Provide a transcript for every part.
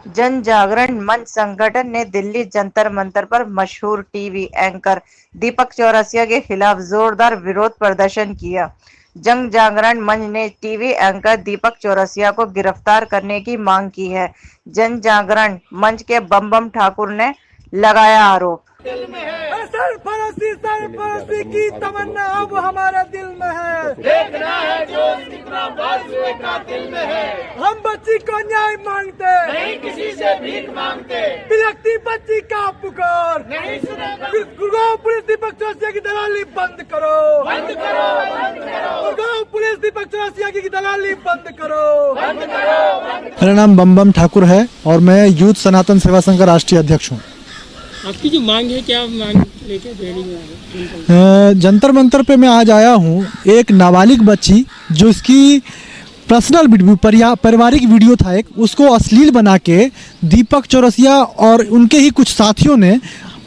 जन जागरण मंच संगठन ने दिल्ली जंतर मंतर पर मशहूर टीवी एंकर दीपक चौरसिया के खिलाफ जोरदार विरोध प्रदर्शन किया। जन जागरण मंच ने टीवी एंकर दीपक चौरसिया को गिरफ्तार करने की मांग की है। जन जागरण मंच के बम बम ठाकुर ने लगाया आरोप। सरफरोशी की तमन्ना अब हमारे दिल में है, देखना है जो कितना बाजुए का दिल में है। हम बच्ची को न्याय मांगते, नहीं किसी से भीख मांगते, बिलखती बच्ची का पुकार नहीं सुनेगा। गुड़गांव पुलिस दीपक चौरसिया की दलाली बंद करो, बंद करो, बंद करो, गुड़गांव पुलिस दीपक चौरसिया की दलाली बंद करो, बंद करो, बंद करो। मेरा नाम बम बम ठाकुर है और मैं यूथ सनातन सेवा संघ का राष्ट्रीय अध्यक्ष हूँ। आपकी जो मांग है, क्या मांग लेके रैली में आए? जंतर मंतर पे मैं आज आया हूँ। एक नाबालिग बच्ची जो इसकी पर्सनल वीडियो पारिवारिक वीडियो था एक, उसको अश्लील बना के दीपक चौरसिया और उनके ही कुछ साथियों ने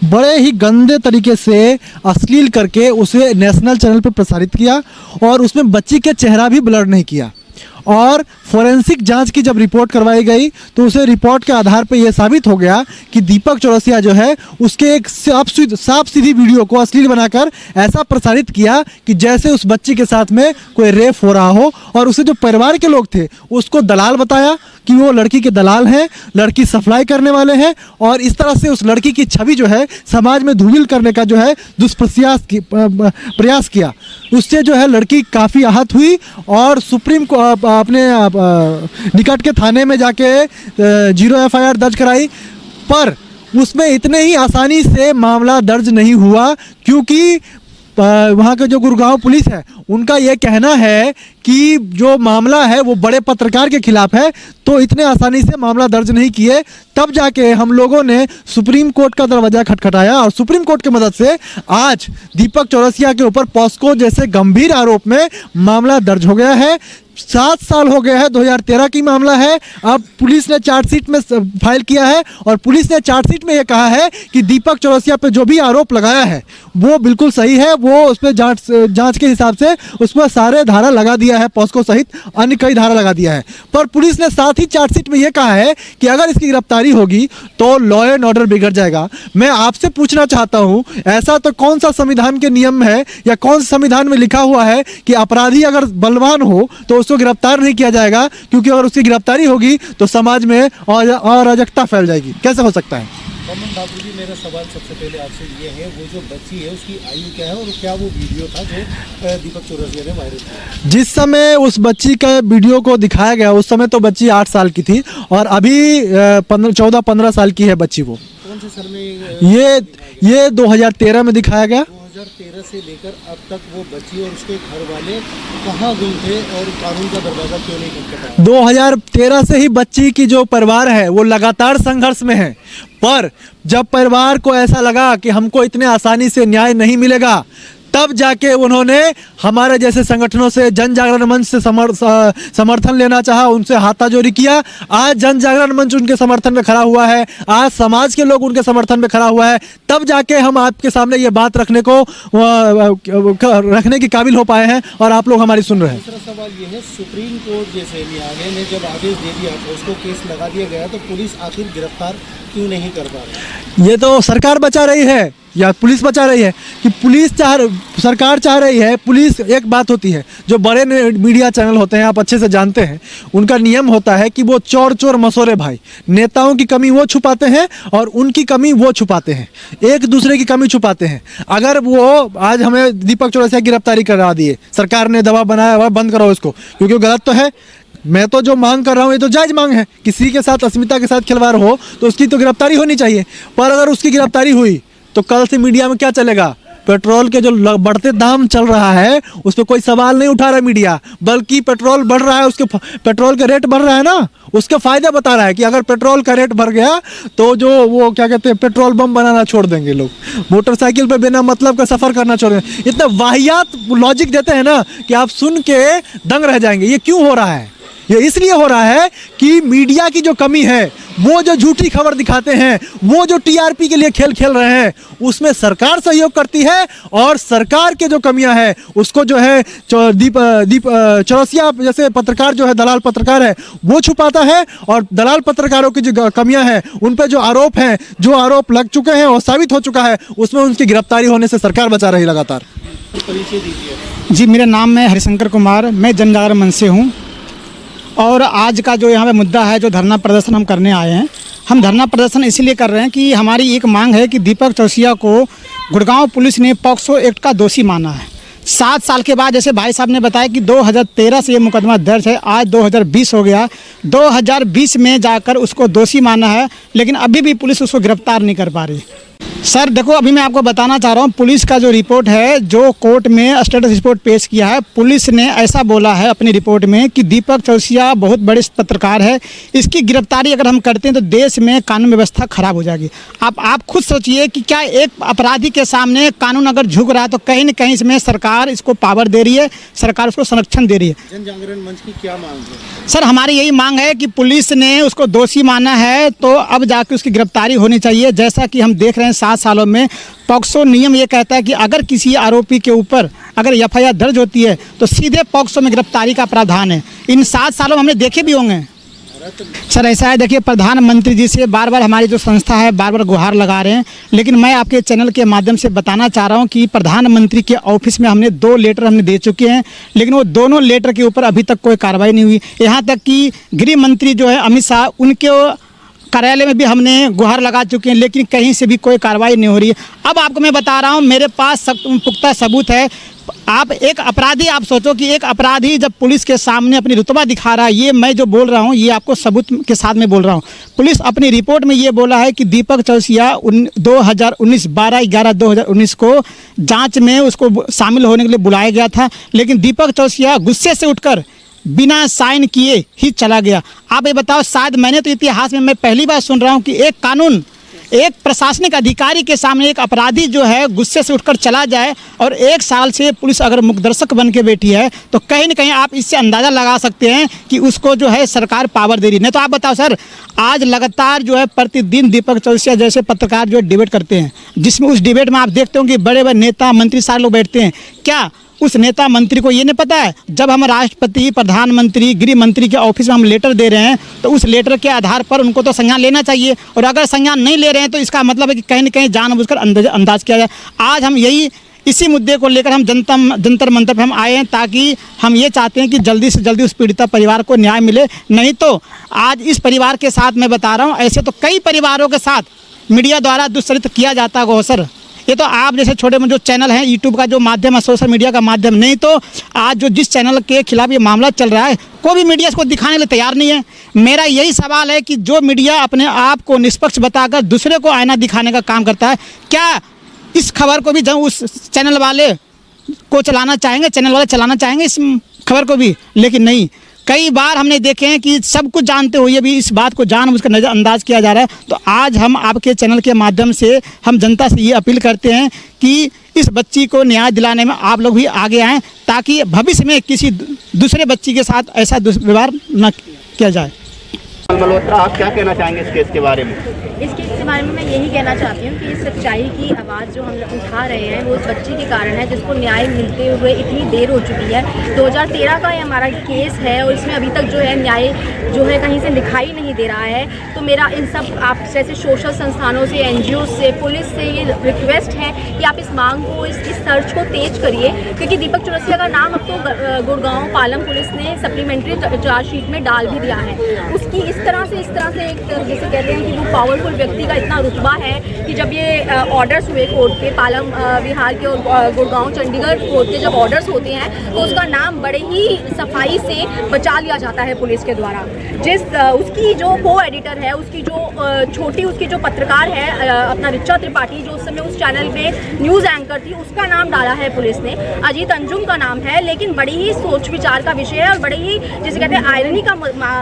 बड़े ही गंदे तरीके से अश्लील करके उसे नेशनल चैनल पर प्रसारित किया और उसमें बच्ची का चेहरा भी ब्लर नहीं किया। और फोरेंसिक जांच की जब रिपोर्ट करवाई गई तो उसे रिपोर्ट के आधार पर यह साबित हो गया कि दीपक चौरसिया जो है उसके एक साफ सीधी वीडियो को अश्लील बनाकर ऐसा प्रसारित किया कि जैसे उस बच्ची के साथ में कोई रेप हो रहा हो, और उसे जो परिवार के लोग थे उसको दलाल बताया कि वो लड़की के दलाल हैं, लड़की सप्लाई करने वाले हैं, और इस तरह से उस लड़की की छवि जो है समाज में धूमिल करने का जो है प्रयास किया। उससे जो है लड़की काफ़ी आहत हुई और सुप्रीम को अपने निकट के थाने में जाके 0 FIR दर्ज कराई, पर उसमें इतने ही आसानी से मामला दर्ज नहीं हुआ क्योंकि वहाँ के जो गुड़गांव पुलिस है उनका ये कहना है कि जो मामला है वो बड़े पत्रकार के खिलाफ है, तो इतने आसानी से मामला दर्ज नहीं किए। तब जाके हम लोगों ने सुप्रीम कोर्ट का दरवाजा खटखटाया और सुप्रीम कोर्ट की मदद से आज दीपक चौरसिया के ऊपर पॉस्को जैसे गंभीर आरोप में मामला दर्ज हो गया है। 7 साल हो गए हैं, 2013 की मामला है। अब पुलिस ने चार्जशीट में फाइल किया है और पुलिस ने चार्जशीट में ये कहा है कि दीपक चौरसिया पे जो भी आरोप लगाया है वो बिल्कुल सही है। वो उस पर जांच के हिसाब से उस पर सारे धारा लगा दिया है, पॉस्को सहित अन्य कई धारा लगा दिया है। पर पुलिस ने साथ ही चार्जशीट में ये कहा है कि अगर इसकी गिरफ्तारी होगी तो लॉ एंड ऑर्डर बिगड़ जाएगा। मैं आपसे पूछना चाहता हूँ, ऐसा तो कौन सा संविधान के नियम है या कौन सा संविधान में लिखा हुआ है कि अपराधी अगर बलवान हो तो उसको गिरफ्तार नहीं किया जाएगा, क्योंकि अगर उसकी गिरफ्तारी होगी तो समाज में अराजकता फैल जाएगी? कैसे हो सकता है? बमन ठाकुर जी, मेरा सवाल सबसे पहले आपसे ये है, वो जो बच्ची है उसकी आयु क्या है और क्या वो वीडियो था जो दीपक चौरसिया ने वायरल किया? जिस समय उस बच्ची का वीडियो को दिखाया गया उस समय तो बच्ची 8 साल की थी और अभी 14-15 साल की है बच्ची। वो कौन से साल में? ये 2013 में दिखाया गया। 2013 से लेकर अब तक वो बच्ची और उसके घर वाले कहाँ गुम थे और कानून का दरवाजा क्यों नहीं खटखटाया? 2013 से ही बच्ची की जो परिवार है वो लगातार संघर्ष में है, पर जब परिवार को ऐसा लगा कि हमको इतने आसानी से न्याय नहीं मिलेगा, तब जाके उन्होंने हमारे जैसे संगठनों से, जन जागरण मंच से समर्थन लेना चाहा, उनसे हाथाजोड़ी किया। आज जन जागरण मंच उनके समर्थन में खड़ा हुआ है, आज समाज के लोग उनके समर्थन में खड़ा हुआ है, तब जाके हम आपके सामने ये बात रखने की काबिल हो पाए हैं और आप लोग हमारी सुन रहे हैं। दूसरा सवाल ये है, सुप्रीम कोर्ट जैसे न्यायालय ने जब आदेश दे दिया तो उसको केस लगा दिया गया, तो पुलिस आखिर गिरफ्तार क्यों नहीं कर पा रही? ये तो सरकार बचा रही है या पुलिस बचा रही है कि सरकार चाह रही है। पुलिस एक बात होती है, जो बड़े मीडिया चैनल होते हैं आप अच्छे से जानते हैं, उनका नियम होता है कि वो चोर मसोरे भाई, नेताओं की कमी वो छुपाते हैं और उनकी कमी वो छुपाते हैं, एक दूसरे की कमी छुपाते हैं। अगर वो आज हमें दीपक चौरसिया की गिरफ्तारी करा दिए, सरकार ने दबाव बनाया हुआ बंद कराओ इसको, क्योंकि वो गलत तो है। मैं तो जो मांग कर रहा हूँ ये तो जायज मांग है, किसी के साथ अस्मिता के साथ खिलवाड़ हो तो उसकी तो गिरफ्तारी होनी चाहिए। पर अगर उसकी गिरफ्तारी हुई तो कल से मीडिया में क्या चलेगा? पेट्रोल के जो बढ़ते दाम चल रहा है उस पर कोई सवाल नहीं उठा रहा मीडिया, बल्कि पेट्रोल बढ़ रहा है, उसके पेट्रोल का रेट बढ़ रहा है ना, उसके फायदे बता रहा है कि अगर पेट्रोल का रेट बढ़ गया तो जो वो क्या कहते हैं पेट्रोल बम बनाना छोड़ देंगे लोग, मोटरसाइकिल पे बिना मतलब का सफ़र करना छोड़ देंगे। इतना वाहियात लॉजिक देते हैं ना कि आप सुन के दंग रह जाएंगे। ये क्यों हो रहा है? ये इसलिए हो रहा है कि मीडिया की जो कमी है वो जो झूठी खबर दिखाते हैं, वो जो टीआरपी के लिए खेल खेल रहे हैं, उसमें सरकार सहयोग करती है और सरकार के जो कमियां हैं उसको जो है दीप चौरसिया जैसे पत्रकार जो है, दलाल पत्रकार है, वो छुपाता है। और दलाल पत्रकारों की जो कमियां हैं, उन पर जो आरोप हैं, जो आरोप लग चुके हैं और साबित हो चुका है, उसमें उनकी गिरफ्तारी होने से सरकार बचा रही लगातार। जी, मेरा नाम है हरिशंकर कुमार, मैं जन जागरण मंच से हूँ। और आज का जो यहाँ पे मुद्दा है, जो धरना प्रदर्शन हम करने आए हैं, हम धरना प्रदर्शन इसीलिए कर रहे हैं कि हमारी एक मांग है कि दीपक चौरसिया को गुड़गांव पुलिस ने पॉक्सो एक्ट का दोषी माना है। 7 साल के बाद, जैसे भाई साहब ने बताया कि 2013 से ये मुकदमा दर्ज है, आज 2020 हो गया, 2020 में जाकर उसको दोषी माना है, लेकिन अभी भी पुलिस उसको गिरफ्तार नहीं कर पा रही। सर देखो, अभी मैं आपको बताना चाह रहा हूँ, पुलिस का जो रिपोर्ट है, जो कोर्ट में स्टेटस रिपोर्ट पेश किया है, पुलिस ने ऐसा बोला है अपनी रिपोर्ट में कि दीपक चौरसिया बहुत बड़े पत्रकार है, इसकी गिरफ्तारी अगर हम करते हैं तो देश में कानून व्यवस्था खराब हो जाएगी। आप खुद सोचिए कि क्या एक अपराधी के सामने कानून अगर झुक रहा है तो कहीं न कहीं इसमें सरकार इसको पावर दे रही है, सरकार उसको संरक्षण दे रही है। जन जागरण मंच की क्या मांग है? सर हमारी यही मांग है कि पुलिस ने उसको दोषी माना है तो अब जाके उसकी गिरफ्तारी होनी चाहिए। जैसा कि हम देख रहे हैं 7 सालों में पॉक्सो नियम ये कहता है कि अगर किसी आरोपी के ऊपर अगर एफआईआर दर्ज होती है तो सीधे पॉक्सो में गिरफ्तारी का प्रावधान है। इन 7 सालों में हमने देखे भी होंगे। सर ऐसा है, देखिए, प्रधानमंत्री जी से बार बार हमारी जो संस्था है बार बार गुहार लगा रहे हैं, लेकिन मैं आपके चैनल के माध्यम से बताना चाह रहा हूं कि प्रधानमंत्री के ऑफिस में हमने 2 लेटर हमने दे चुके हैं, लेकिन वो दोनों लेटर के ऊपर अभी तक कोई कार्रवाई नहीं हुई। यहाँ तक कि गृह मंत्री जो है अमित शाह, उनके कार्यालय में भी हमने गुहार लगा चुके हैं, लेकिन कहीं से भी कोई कार्रवाई नहीं हो रही है। अब आपको मैं बता रहा हूँ, मेरे पास पुख्ता सबूत है। आप एक अपराधी, आप सोचो कि एक अपराधी जब पुलिस के सामने अपनी रुतबा दिखा रहा है, ये मैं जो बोल रहा हूँ ये आपको सबूत के साथ में बोल रहा हूँ। पुलिस अपनी रिपोर्ट में ये बोला है कि दीपक चौरसिया 12/11/2019 को जांच में उसको शामिल होने के लिए बुलाया गया था, लेकिन दीपक चौरसिया गुस्से से उठकर बिना साइन किए ही चला गया। आप ये बताओ, शायद मैंने तो इतिहास में मैं पहली बार सुन रहा हूँ कि एक कानून, एक प्रशासनिक अधिकारी के सामने एक अपराधी जो है गुस्से से उठकर चला जाए, और 1 साल से पुलिस अगर मुखदर्शक बन के बैठी है तो कहीं ना कहीं आप इससे अंदाज़ा लगा सकते हैं कि उसको जो है सरकार पावर दे रही है। नहीं तो आप बताओ सर, आज लगातार जो है प्रतिदिन दीपक चौरसिया जैसे पत्रकार जो है डिबेट करते हैं, जिसमें उस डिबेट में आप देखते हो कि बड़े बड़े नेता मंत्री सारे लोग बैठते हैं। क्या उस नेता मंत्री को ये नहीं पता है, जब हम राष्ट्रपति, प्रधानमंत्री, गृह मंत्री के ऑफिस में हम लेटर दे रहे हैं तो उस लेटर के आधार पर उनको तो संज्ञान लेना चाहिए, और अगर संज्ञान नहीं ले रहे हैं तो इसका मतलब है कि कहीं न कहीं जानबूझकर अंदाज किया जाए। आज हम यही इसी मुद्दे को लेकर हम जंतर मंतर पर हम आए हैं, ताकि हम ये चाहते हैं कि जल्दी से जल्दी उस पीड़िता परिवार को न्याय मिले। नहीं तो आज इस परिवार के साथ मैं बता रहा हूँ, ऐसे तो कई परिवारों के साथ मीडिया द्वारा दुष्चरित्र किया जाता है सर। ये तो आप जैसे छोटे जो चैनल हैं, यूट्यूब का जो माध्यम है, सोशल मीडिया का माध्यम, नहीं तो आज जो जिस चैनल के खिलाफ ये मामला चल रहा है, कोई भी मीडिया इसको दिखाने के लिए तैयार नहीं है। मेरा यही सवाल है कि जो मीडिया अपने आप को निष्पक्ष बताकर दूसरे को आईना दिखाने का काम करता है, क्या इस खबर को भी जब उस चैनल वाले को चलाना चाहेंगे, चैनल वाले चलाना चाहेंगे इस खबर को भी? लेकिन नहीं। कई बार हमने देखे हैं कि सब कुछ जानते हुए भी इस बात को जानबूझकर नज़रअंदाज किया जा रहा है। तो आज हम आपके चैनल के माध्यम से हम जनता से ये अपील करते हैं कि इस बच्ची को न्याय दिलाने में आप लोग भी आगे आएँ, ताकि भविष्य में किसी दूसरे बच्ची के साथ ऐसा दुर्व्यवहार न किया जाए। मल्होत्रा, आप क्या कहना चाहेंगे इस केस के बारे में? इस केस के बारे में मैं यही कहना चाहती हूँ कि सच्चाई की आवाज़ जो हम लोग उठा रहे हैं वो उस बच्ची के कारण है, जिसको न्याय मिलते हुए इतनी देर हो चुकी है। 2013 का ये हमारा केस है और इसमें अभी तक जो है न्याय जो है कहीं से दिखाई नहीं दे रहा है। तो मेरा इन सब आप जैसे सोशल संस्थानों से, NGO से, पुलिस से ये रिक्वेस्ट है कि आप इस मांग को, इस सर्च को तेज करिए, क्योंकि दीपक चौरसिया का नाम अब तो गुड़गांव पालम पुलिस ने सप्लीमेंट्री चार्जशीट में डाल भी दिया है। उसकी इस तरह से एक जैसे कहते हैं कि वो पावरफुल व्यक्ति का इतना रुतबा है कि जब ये ऑर्डर्स हुए कोर्ट के, पालम बिहार के और गुड़गांव चंडीगढ़ कोर्ट के जब ऑर्डर्स होते हैं तो उसका नाम बड़े ही सफाई से बचा लिया जाता है पुलिस के द्वारा। उसकी जो को एडिटर है, उसकी जो पत्रकार है अपना रिचा त्रिपाठी, जो उस समय उस चैनल पे न्यूज़ एंकर थी, उसका नाम डाला है पुलिस ने। अजीत अंजुम का नाम है, लेकिन बड़ी ही सोच विचार का विषय है और बड़े ही जिसे कहते हैं आयरनी का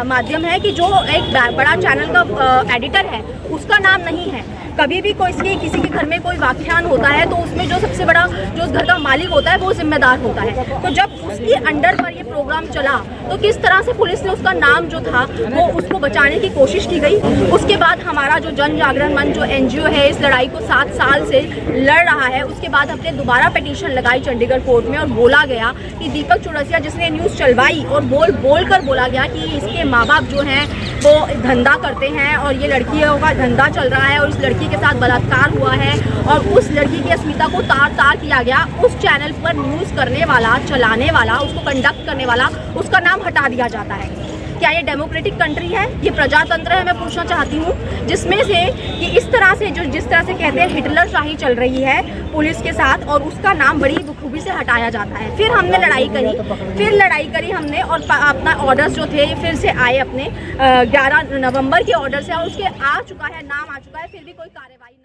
माध्यम है कि जो एक बड़ा चैनल का एडिटर है उसका नाम नहीं है। कभी भी कोई किसी के घर में कोई व्याख्यान होता है तो उसमें जो सबसे बड़ा जो उस घर का मालिक होता है वो जिम्मेदार होता है। तो जब उसके अंडर पर ये प्रोग्राम चला तो किस तरह से पुलिस ने उसका नाम जो था वो उसको बचाने की कोशिश की गई। उसके बाद हमारा जो जन जागरण मंच जो NGO है इस लड़ाई को 7 साल से लड़ रहा है। उसके बाद हमने दोबारा पिटीशन लगाई चंडीगढ़ कोर्ट में और बोला गया कि दीपक चौरसिया जिसने न्यूज़ चलवाई और बोल कर बोला गया कि इसके माँ बाप जो हैं वो धंधा करते हैं और ये लड़कियों का धंधा चल रहा है और इस लड़की के साथ बलात्कार हुआ है और उस लड़की की अस्मिता को तार किया गया। उस चैनल पर न्यूज़ करने वाला, चलाने वाला, उसको कंडक्ट करने वाला, उसका नाम हटा दिया जाता है। क्या ये डेमोक्रेटिक कंट्री है? ये प्रजातंत्र है? मैं पूछना चाहती हूँ जिसमें से कि इस तरह से जिस तरह से कहते हैं हिटलर शाही चल रही है पुलिस के साथ और उसका नाम बड़ी बखूबी से हटाया जाता है। फिर हमने लड़ाई करी हमने और अपना ऑर्डर्स जो थे फिर से आए अपने 11 नवंबर के ऑर्डर से और उसके आ चुका है, नाम आ चुका है, फिर भी कोई कार्रवाई